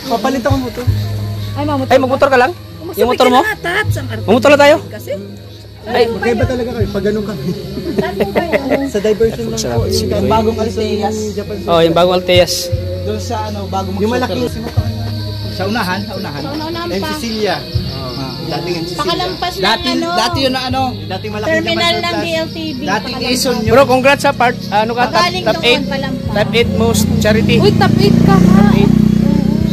Papalitan ko mo to. Ay, magmotor ka lang? Yung motor mo? Magmotor lang tayo? Ay, magkaiba talaga kayo pag ganun kami. Sa diversion lang po. Yung bagong Alteas. Oh, yung bagong Alteas. Doon sa ano, bagong yung malaki. Sa unahan. And Cecilia. Dating Pakalampas ng ano. Dati yun na ano. Dating malaki terminal ng BLTV. Dating Quezon yun. Bro, congrats sa part. Ano ka? Top 8. Top 8 most charity. Uy, top 8 ka ha.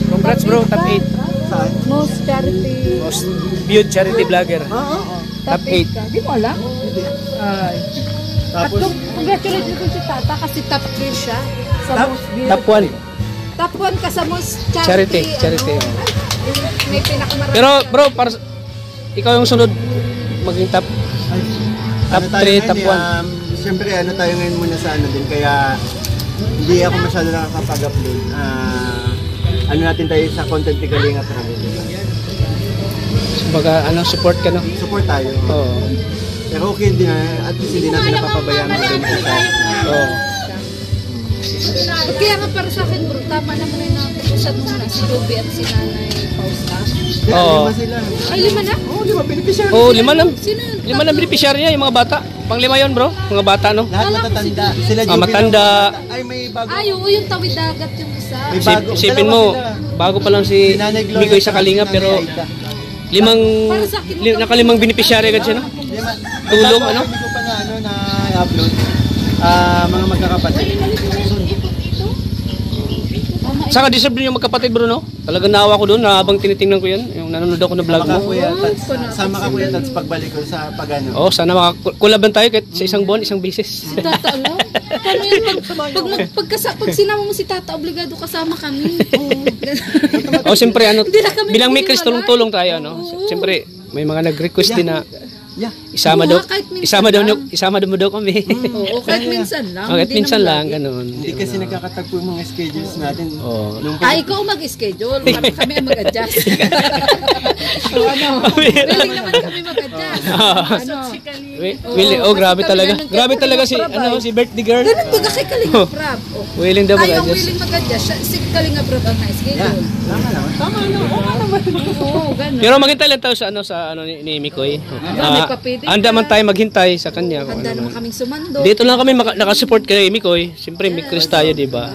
Congrats bro, top 8. Saan? Most charity. Most viewed charity vlogger. Oo. Top 8. Di mo alam? Ay. Tapos, Congratulations ko si Tata kasi top 3 siya. Sa most viewed. Top 1. Top 1 ka sa most Charity. Ano, may pinakamarami. Pero bro, para ikaw yung sunod maging top 3, top 1. Siyempre ano tayo ngayon muna sa ano din kaya hindi ako masyado nakakapag-upload. Ano natin tayo sa content ni Kalinga para Kumbaga ano, support ka no? Support tayo. Oo. Pero okay din at least hindi natin napapabayaan ng benefit tayo. Oo. Kaya nga para sa akin bro, tama naman na nakusad mo na si Joby at si Nanay Fausta. Oo. 5 sila. Ay, 5 na? Oo, 5 beneficiary. Oh, 5 lang. Sino? 5 lang beneficiary niya, yung mga bata. Pang 5 yun bro, mga bata no? Lahat matatanda. Sila matanda. Ay, may bago. Ay, oo, yung tawid dagat yung isa. May bago. Isipin mo, bago pa lang si Mikoy sa Kalinga pero nakalimang beneficiary agad siya no? Tulong ano? Hindi ko pa na ano na upload. Mga magkakapatid. Saka deserve din yung magkapatid bro no? Talagang naawa ko doon na habang tinitingnan ko yan, yung nanonood ako na vlog mo. Sama ka kuya Tats pagbalik ko sa pagano. Oh, sana makakulaban tayo kahit sa isang buwan, isang beses. Si Tata alam? Paano yun? Pag sinama mo si Tata, obligado kasama kami. Oh, siyempre ano, bilang may Chris, tulong-tulong tayo no? Siyempre, may mga nag-request din na isama daw mo daw kami. Oo, kahit minsan lang. Kahit minsan lang, ganun. Hindi kasi nagkakatagpo yung mga schedules natin. Ikaw mag-schedule, kami ang mag-adjust. Willing naman kami mag-adjust. Grabe talaga. Grabe talaga si Birthday Girl. Ganun baga kay Kalinga Prab. Willing daw Tayo ang mag-adjust. willing mag-adjust. Si Kalinga Prab ang schedule. Tama naman. Oo, ganun. Pero maghintay lang tayo sa ni Mikoy. Handa man tayo maghintay sa kanya. Handa naman kaming sumando. Dito lang kami nakasupport kay Mikoy. Siyempre, may Chris tayo, di ba?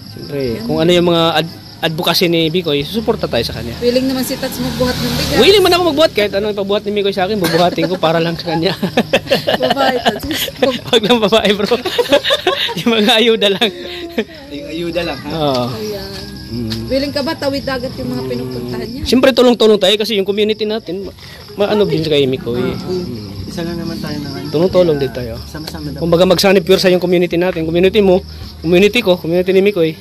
Siyempre, kung ano yung mga advocacy ni Mikoy, susuporta tayo sa kanya. Willing naman si Tats magbuhat ng bigas. Willing man ako magbuhat. Kahit ano yung pabuhat ni Mikoy sa akin, bubuhatin ko para lang sa kanya. Babae, Tats. Wag lang babae, bro. Yung mga ayuda lang. Yung ayuda lang, ha? Oo. Willing ka ba tawid dagat yung mga pinupuntahan niya? Siyempre, tulong-tulong tayo kasi yung community natin, maano din kay Mikoy. Isa lang naman tayo ng ano. Tulong-tulong din tayo. Sama-sama daw. Kumbaga magsanib pure sa yung community natin. Community mo, community ko, community ni Mikoy.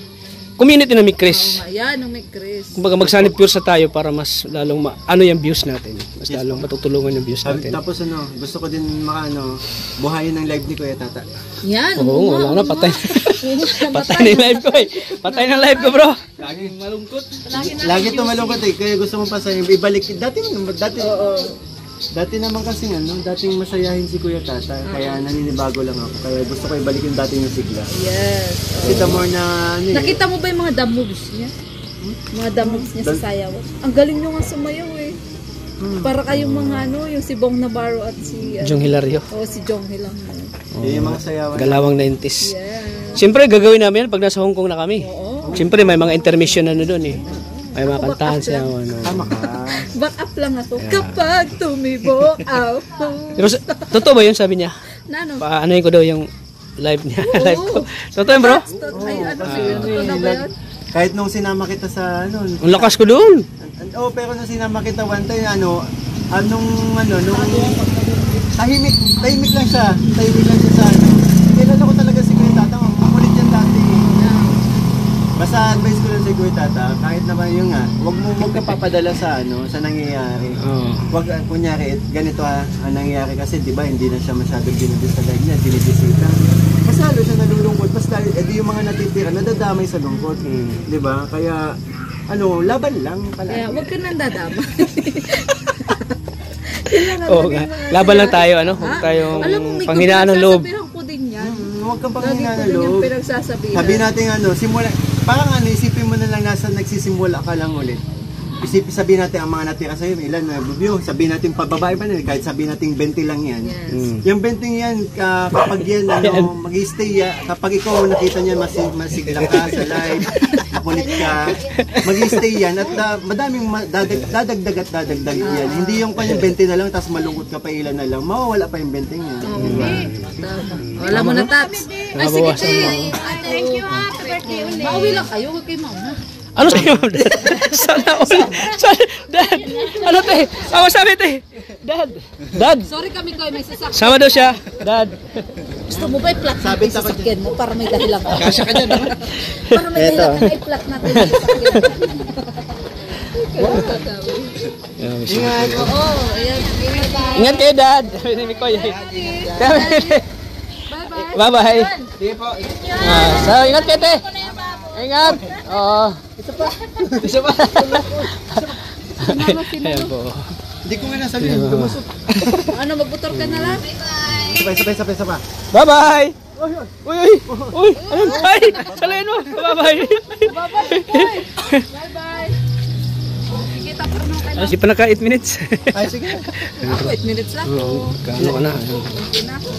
Community na may Chris. Ayan, ang may Chris. Kumbaga magsanib pure sa tayo para mas lalong ano yung views natin. Mas lalong matutulungan yung views natin. Tapos gusto ko din buhayin ng live ni Kuya Tata. Yan. Oo, wala na, patay. Patay na yung live ko eh. Patay na live ko bro. Laging malungkot. Lagi ito malungkot eh. Kaya gusto mo pa sa ibalik. Dati naman kasi dating masayahin si Kuya Tata. Kaya naninibago lang ako. Kaya gusto ko ibalik yung dating yung sigla. Yes. Kasi the more na nakita mo ba yung mga dance moves niya? Mga dance moves niya sa sayaw. Ang galing nyo nga sumayaw eh. Para kayong mga yung si Bong Navarro at si Jong Hilario. Oo, si Jong Hilario. Yung mga sayawan. Galawang 90s. Yeah. Siyempre gagawin namin yan pag nasa Hong Kong na kami. Oo. Siyempre may mga intermission doon eh. May mga kantahan siya. Tama ka. Back up lang ako. Kapag tumibo ako. Pero totoo ba yun sabi niya? Nano? Paanoin ko daw yung live niya. Live ko. Totoo yun bro? Ay, totoo na ba yun? Kahit nung sinama kita sa Ang lakas ko doon. pero nung sinama kita one time, nung tahimik lang siya sa Kilala ko talaga si Kuya Tata, makulit yan dati. Basta advice ko lang si Kuya Tata, kahit naman huwag ka papadala sa nangyayari. Huwag, kunyari, ganito ang nangyayari kasi, di ba, hindi na siya masyadong binibis sa live niya, binibisita. Mas lalo siya nalulungkot, basta, edi yung mga natitira, nadadamay sa lungkot. Di ba? Kaya, laban lang pala. Kaya, huwag ka nang dadama. Laban lang tayo, huwag tayong panghinaan ng loob. Sabihan ko din yan. Huwag kang Lagi panghinaan ko ng din yung loob. pinagsasabihan. Sabi natin simula, parang ano, isipin mo na lang nasa nagsisimula ka lang ulit. Sabihin natin ang mga natira sa'yo, ilan na review, sabihin natin pababae pa nila, kahit sabihin natin 20 lang yan. Yes. Yung 20 yan, kapag yan, ano, mag-stay, kapag ikaw nakita niya masigla ka sa live, makulit ka, mag-stay yan, at madaming dadagdag at dadagdag yan. Hindi yung kanyang 20 na lang, tapos malungkot ka pa ilan na lang, mawawala pa yung 20 yan. Wala mo na, Tats. Ay, sige, te. Thank you ha. Happy birthday ulit. Mauwi lang kayo, huwag kayo mauna. Ano sa'yo? Sana all. Dad. Ano te? Ako sabi te. Dad. Sorry kami ko, may sasakyan. Sama daw siya. Dad. Gusto mo ba i-flat natin Sabi yung sa sasakyan mo para may dahilan ka? Kasya ka dyan. Para may dahilan ka na i-flat natin yung sasakyan. Ingat! Oo, ayan. Ingat kayo dad. Sabi ko yun. Bye-bye. Sige po. So, ingat kayo te. Ingat. Oo. Isa pa. Ayan po. Hindi ko nga nasabihin, gumusot. Ano, magbutor ka na lang? Sabay. Bye-bye. Uy. Ano? Bye. Salayin mo. Bye-bye. Bye-bye. Kita pa naman kayo. Kasi pa naka 8 minutes. Ay, sige. Ako, 8 minutes lang. Oo. Kaano ka na. Okay na ako.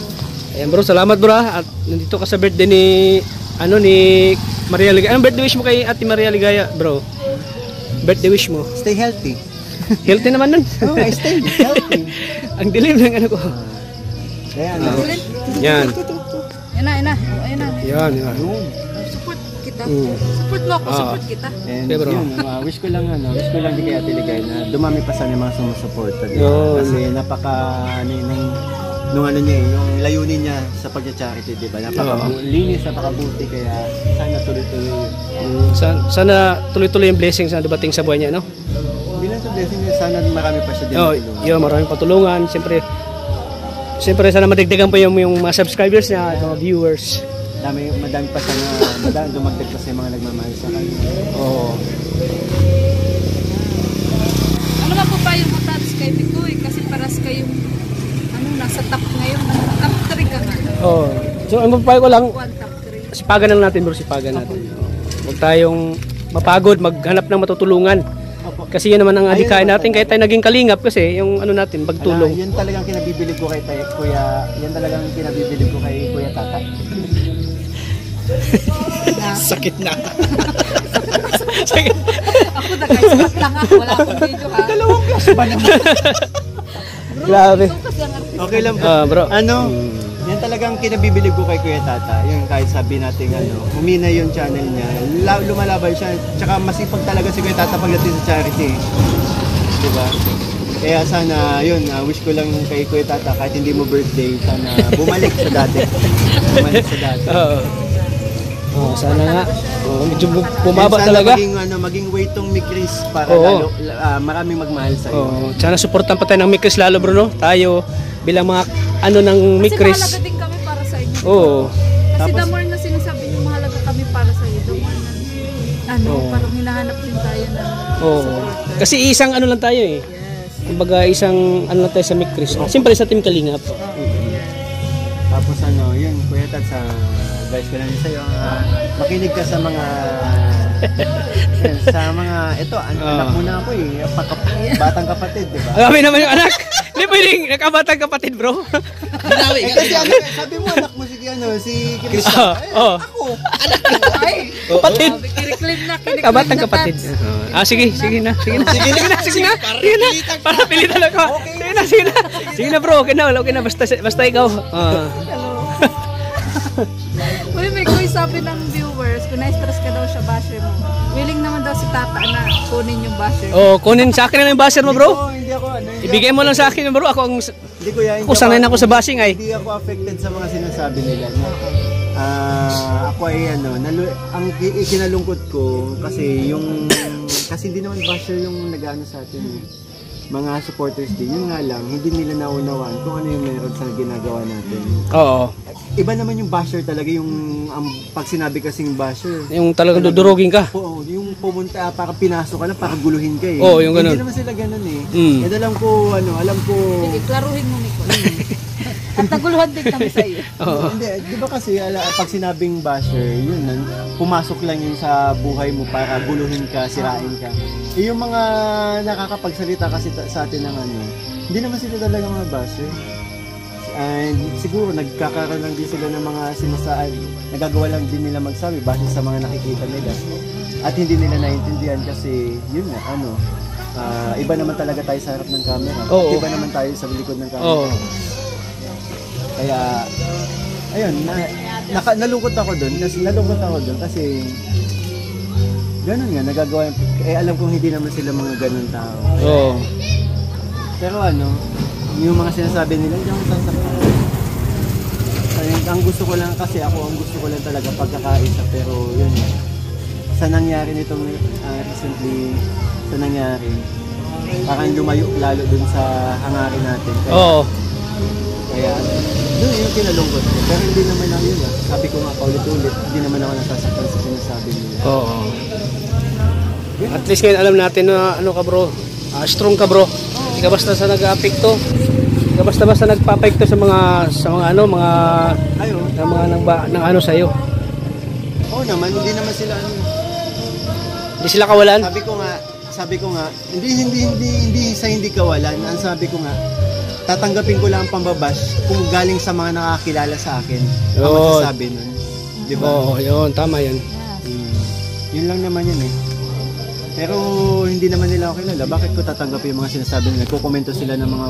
Ayan bro, salamat bro ha. At nandito ka sa birthday ni ni Maria Ligaya. Anong birthday wish mo kay Ate Maria Ligaya, bro? Birthday wish mo. Stay healthy. Healthy naman nun. Oh, stay healthy. Ang dilim ng ano ko. Ayan. Yan. Ayan na. Yan. Support kita. Mm. Support mo ako, support kita. And Okay, bro. yun, wish ko lang di kay Ate Ligay na dumami pa sana yung mga sumusuporta. Yun. Kasi nung ano niya, yung layunin niya sa pag-charity, di ba? Napakalinis, napakabuti, kaya sana tuloy-tuloy. Sana tuloy-tuloy yung blessings na dumating sa buhay niya, no? Bilang sa blessing niya, sana marami pa siya din. Yun, maraming patulungan. Siyempre sana madagdagan pa yung mga subscribers niya, mga viewers. Madami pa sana, dumagdag pa sa mga nagmamahal sa kanya. Oo. Ano nga po ba yung Tats kay Mikoy? Kasi paras kayong nasa top ngayon. Top 3 ka nga. Oh. So, ang mapapay ko lang, One top 3. sipagan lang natin bro, sipagan natin. Huwag tayong mapagod, maghanap ng matutulungan. Kasi yan naman ang adikain natin, kaya tayo naging kalingap kasi yung ano natin, pagtulong. Yan talagang kinabibilib ko kay Kuya, yan talagang kinabibilib ko kay Kuya Tata. Sakit na. Sakit. Ako nag-ispot lang ako. Wala akong video ha. Dalawang class ba naman? Grabe. Okay lang po. Bro. Yan talagang kinabibilib ko kay Kuya Tata. Yung kahit sabi natin humina yung channel niya. Lumalaban siya. Tsaka masipag talaga si Kuya Tata pagdating sa charity. Diba? Kaya sana, wish ko lang kay Kuya Tata, kahit hindi mo birthday, sana bumalik sa dati. Sana nga. Medyo bumaba sana talaga. Maging waytong ni Chris para lalo, maraming magmahal sa iyo. Sana supportan pa tayo ng Mikris lalo bro, no? Tayo bilang mga ng Mikris. Kasi mahalaga din kami para sa inyo. Oo. Kasi Tapos, the more na sinasabi niyo mahalaga kami para sa iyo, the more na parang hinahanap din tayo na supporter. Kasi isang lang tayo eh. Yes. Kumbaga isang lang tayo sa Mikris. Siyempre sa Team Kalingap. Tapos yun, Kuya Tat, advice ko lang sa'yo, makinig ka sa mga anak mo na ako batang kapatid, di ba? Kami naman yung anak. Hindi pwedeng nakabatang kapatid bro. Kasi sabi mo anak mo si Chris. Ako. Anak ko. Kapatid. Kiniklaim na. Kabatang kapatid. Sige na. Para pilitan ako. Sige na bro, okay na. Basta ikaw. Uy, may kuy sabi ng viewers, kung na-stress ka daw siya basher mo. Willing naman daw si Tata na kunin yung basher mo. Kunin sa akin na yung basher mo bro. Hindi ako Ibigay mo lang sa akin bro. Ako sanay na ako sa bashing ay. Hindi ako affected sa mga sinasabi nila. Ako ay ang ikinalungkot ko kasi hindi naman basher yung nag-ano sa atin. Mga supporters din, yun nga lang, hindi nila naunawaan kung ano yung meron sa ginagawa natin. Oo. Iba naman yung basher talaga, pag sinabi kasing basher. Yung talagang dudurugin ka. Oo, yung pumunta, para pinasok ka lang, para guluhin ka eh. Oo, yung ganun. Hindi naman sila ganun eh. Mm. Kaya alam ko, Sige, klaruhin mo, Nicole. At naguluhan din kami sa iyo. Oo. Hindi, di ba kasi pag sinabing basher, yun, pumasok lang yun sa buhay mo para guluhin ka, sirain ka. Eh, yung mga nakakapagsalita kasi sa atin ng ano, hindi naman sila talaga mga basher. And siguro nagkakaroon lang din sila ng mga sinasaan, nagagawa lang din nila magsabi base sa mga nakikita nila. At hindi nila naiintindihan kasi yun nga, ano, iba naman talaga tayo sa harap ng camera. Oo. Iba naman tayo sa likod ng camera. Oo. Kaya, ayun, nalungkot ako doon kasi ganun nga, nagagawa, alam kong hindi naman sila mga ganun tao. Oo. Pero ano, yung mga sinasabi nila, hindi ako sasaktan. Ang gusto ko lang kasi, ang gusto ko lang talaga pagkakaisa, pero yun, sa nangyari nitong recently, sa nangyari, parang lumayo lalo dun sa hangarin natin. Kaya, Oo. Kaya, yun yung kinalungkot ko. Pero hindi naman ako yun sabi ko nga paulit-ulit, hindi naman ako nasasaktan sa sinasabi nila. Oo. At least ngayon alam natin na ano ka bro, strong ka bro. Hindi ka basta sa nag-apekto. Hindi ka basta nagpapekto sa mga Ayun. ng ano sa iyo. Oo naman, hindi naman sila ano. Hindi sila kawalan. Sabi ko nga, hindi kawalan. Ang sabi ko nga, tatanggapin ko lang ang pambabash kung galing sa mga nakakilala sa akin. Ang masasabi nun. Di ba? Oo, yun, tama yun. Yun lang naman yun eh. Pero hindi naman nila ako kilala. Bakit ko tatanggapin yung mga sinasabi nila? Kukomento sila ng mga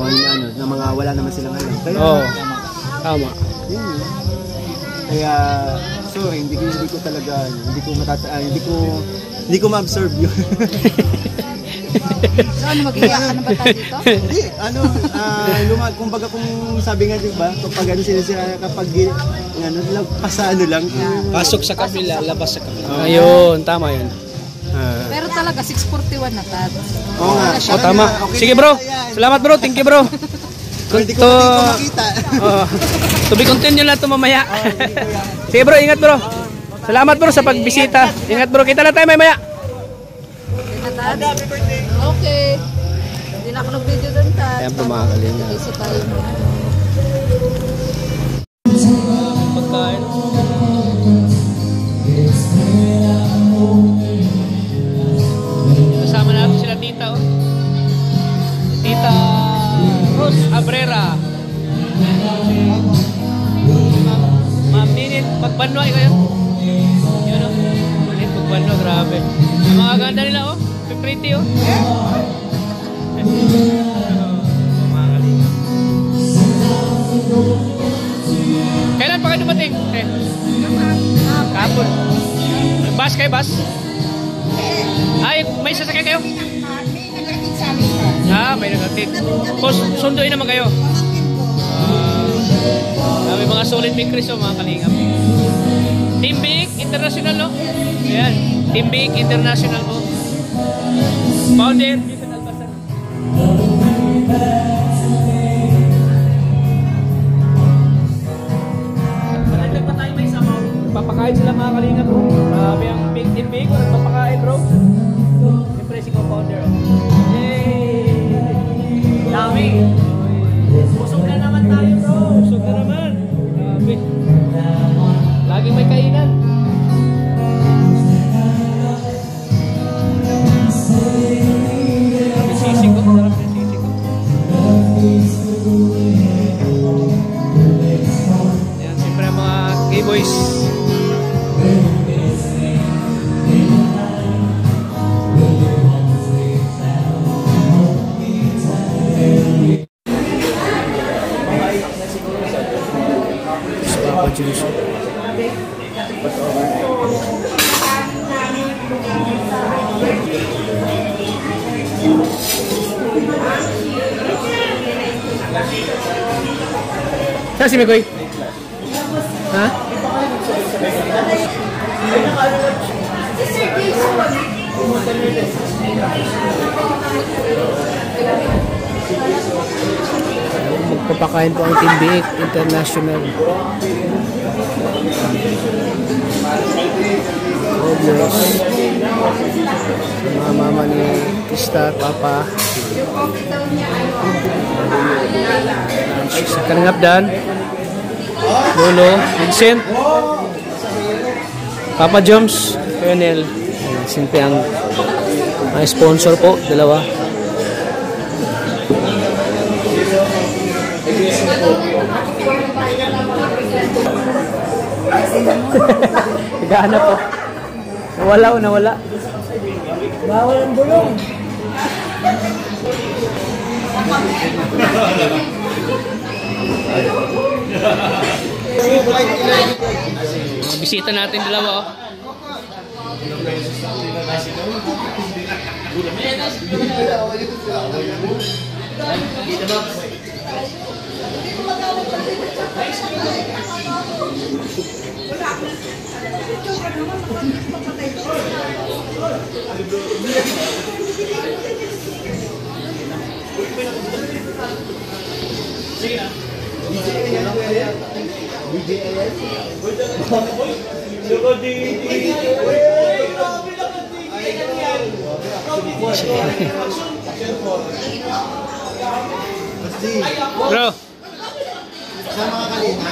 ng mga wala naman silang alam. Kaya, Oo. Tama. yun. Kaya, sorry, hindi ko talaga, hindi ko ma-absorb yun. So ano, mag-iyak ka na ba tayo dito? Hindi, kumbaga kung sabi nga diba, kapag ano sila kapag lang. Pasok sa kabila, labas sa kabila. Ayun, tama yun. Pero talaga, 6:41 na tad. Oo nga. Oh, tama. Sige bro. Salamat bro. Thank you bro. Hindi ko makita. To be continue lang ito mamaya. Sige bro, ingat bro. Salamat bro sa pagbisita. Ingat bro, kita na tayo mamaya. Happy birthday. Okay. Hindi na ako nag-video doon tad. Ayan po mga kalinga. Isa tayo. Pagkain. Kasama natin sila tita oh. Tita Rose Abrera. Ma'am Ninit Magbanwa kayo. Yun oh. Ninit Magbanwa, grabe. Ang mga ganda nila oh. Pretty oh. Mga kalinga. Kailan pa kayo dumating? Kapon. Bus kayo, bus? Ay, may sasakay kayo? May nagkakit. Sunduin naman kayo. May mga solid makers o mga kalingap. Team Big International, no? Ayan. Team Big International po. Founder, Jason Albasan. Marami pa tayo may samaw. Papakain sila mga kalingap po. Grabe ang Big Team Big. Papakain bro. Siyempre si co-founder. Yay! Dami! Busog na naman tayo bro. Busog na naman. Grabe. Laging may kainan. Grabe sisig ko. Sarap yung sisig ko. Yan, siyempre mga K-boys. Papa juice. Saan si Mekoy? Ha? Magpapakain po ang Team Big International. Oh, bless. Mga mama ni Krista, Papa. Lunch Kalingap Dan, Lolo, Vincent, Papa Joms, Colonel. Siyempre ang mga sponsor po, dalawa. Naghahanap po. Nawala o nawala. Bawal ang bulong. Bisita natin dalawa oh. Bro. Sa mga kalina.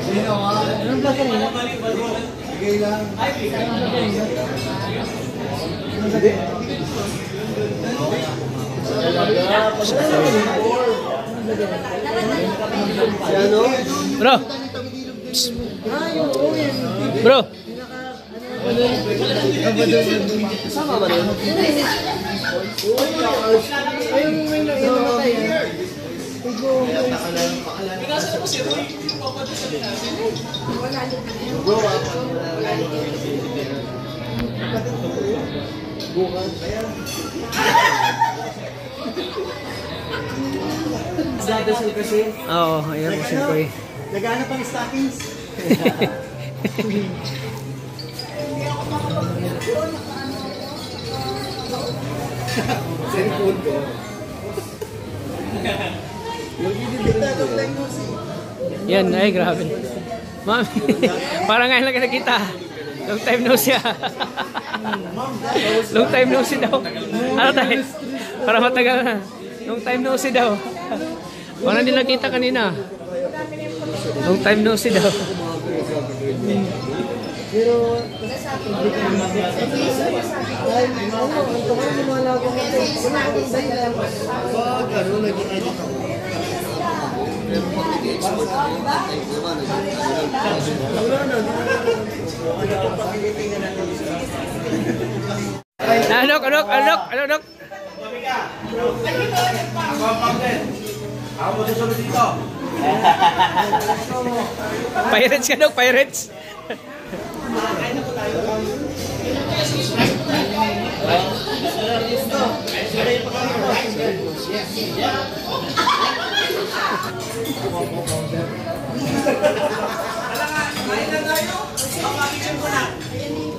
Sino nga? Anong ba kanina? Bigay lang. Bro. Bro. Sama ba rin? Ayun may namatay. Oo, ayan po siyempre. Naghanap ang stockings. Cellphone ko. Yan, ay grabe. Mami, parang ngayon lang nakita. Long time no see. Long time no see daw. Ano tayo? Para matagal na. Long time no see daw. Parang hindi nakita kanina. Long time no see daw. Pero hindi ka dahil ang tungan mo mga lagong ito. Wala akong sa'yo lang. Pag ano, nag-edit ako. Anok. Pirates ka dok, pirates.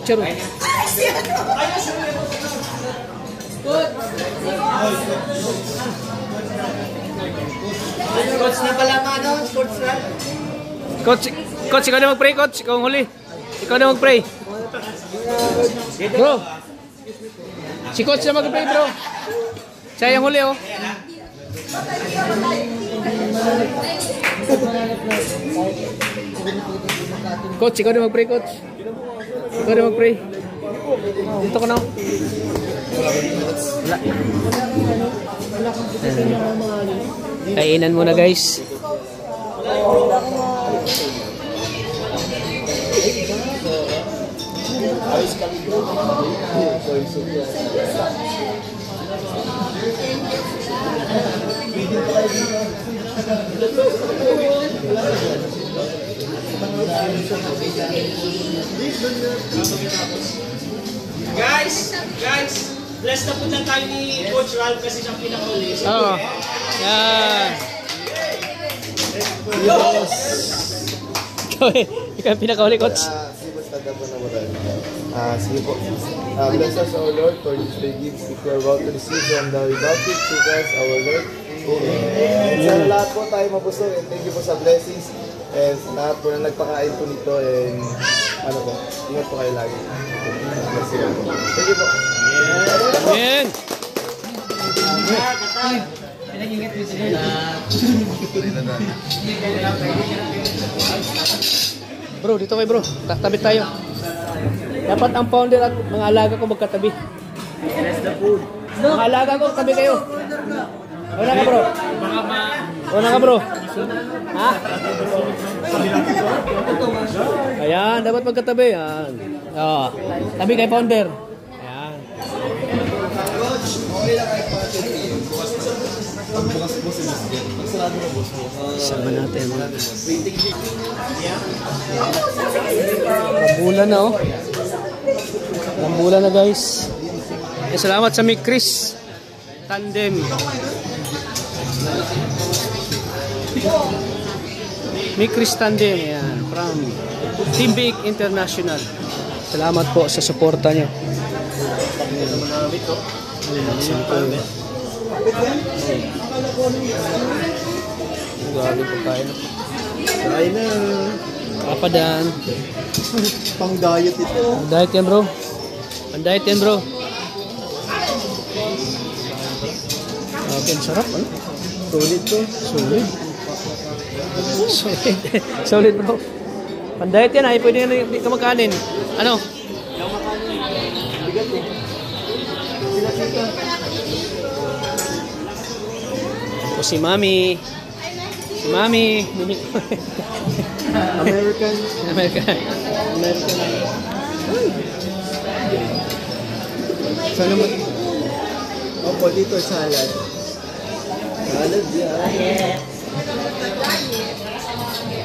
Charo. Coach na pala ka doon, sports na. Coach, ikaw na mag-pray, coach. Ikaw ang huli. Ikaw na mag-pray. Bro. Si coach na mag-pray, bro. Siya yung huli, oh. Coach, ikaw na mag-pray, coach. Ikaw na mag-pray. Dito ko na. Wala. Kainan muna, guys. Guys, blessed na po na tayo ni Coach Ralph kasi siyang pinakahuli. Oo. Yan. Ikaw ang pinakahuli, coach. Sige po. Bless us, our Lord, for this day gifts which we are about to receive from the Republic to Christ, our Lord. Amen. Sa lahat po tayo mabusog and thank you po sa blessings. And sa lahat po na nagpakain po nito and ano po, ingat po kayo lagi. Thank you po. Amen. Bro, dito kayo bro. Tabi tayo. Dapat ang founder at mga alaga ko magkatabi. Mga alaga ko, tabi kayo. Una ka bro. Una ka bro. Ha? Ayan, dapat magkatabi. Ayan. Oh, tabi kay founder. Ayan. Sama natin. Rambulan na oh. Rambulan na guys. Salamat sa Mikris Tandem. Mikris Tandem yan, from Team Big International. Salamat po sa suporta nyo. Galing po tayo. Kain na. Kapadan. Pang diet ito. Pang diet yan bro. Pang diet yan bro. Okay, sarap ano? Solid to. Solid. Solid. Solid bro. Pang diet yan ay pwede yan hindi ka magkanin. Ano? Bigat eh. O si Mami. Si Mami. American. American. Sana mo. Opo, dito salad. Salad yan.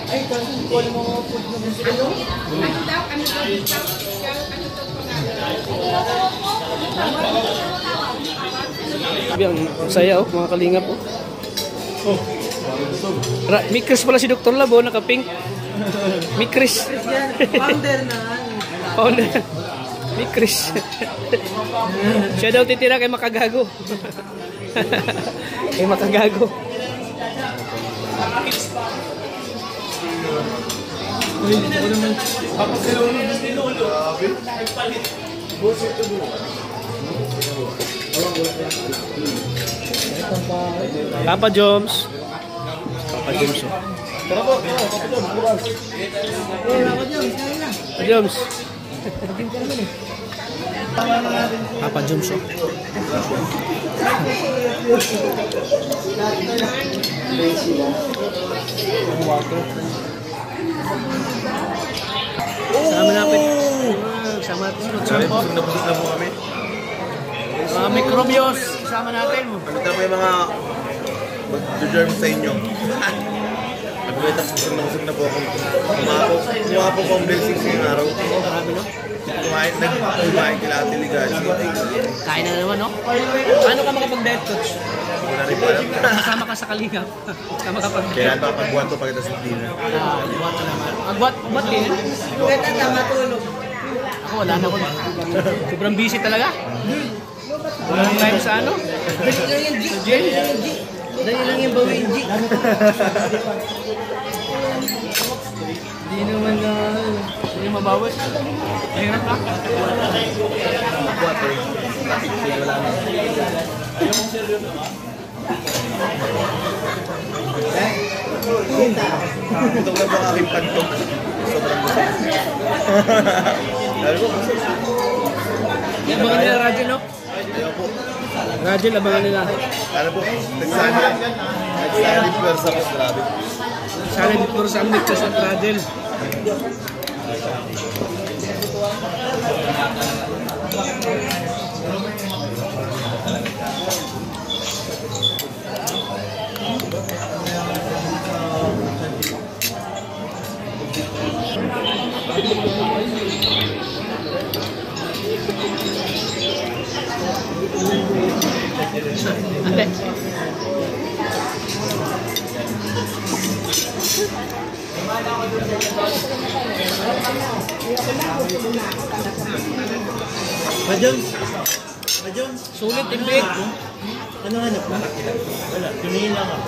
Ay, kasi ko alam mo food na gusto ko. Ang saya oh, mga kalingap oh. Mikris pala si Dr. Labo, naka-pink. Mikris. Founder na. Founder. Mikris. Siya daw titira kay Makagago. Kay Makagago. Papa Joms. Papa Joms. Tara po, Papa Joms, bukas. Papa Joms. Papa Joms. Sama natin. Sama natin. Nabusog na po kami. Mga mikrobios. Sama natin. Ano po yung mga mag-germ sa inyo? Nabusog na po ako. Kumuha po kong blessings ngayong araw. Marami no? Kumain kila Ate Ligazi. Kain na naman no? Paano ka makapag-diet coach? Wala rin pa alam. Kasama ka sa kalingap. Kasama ka pag Kailan pa pagbuhat ko pagkita sa dinner. Magbuhat ka naman. Magbuhat din? Kaya tama tulog. Ako wala na ako. Sobrang busy talaga. Walang time sa ano? Dali lang yung G. Dali lang yung bawin G. Hindi naman na... Hindi mabawas. Mahirap na. Magbuhat eh. Wala na. Ito na po ang aking pantong. Sobrang gusto. Dahil po, Abangan nila Rajel no? ayaw po. Rajel, abangan nila. Ano po, nagsalip pwersa po, grabe. Salad for sa amnik sa Rajel. Ate. Majoms. Majoms. Sulit, timbig. Ano hanap mo? Wala. Tumingin lang ako.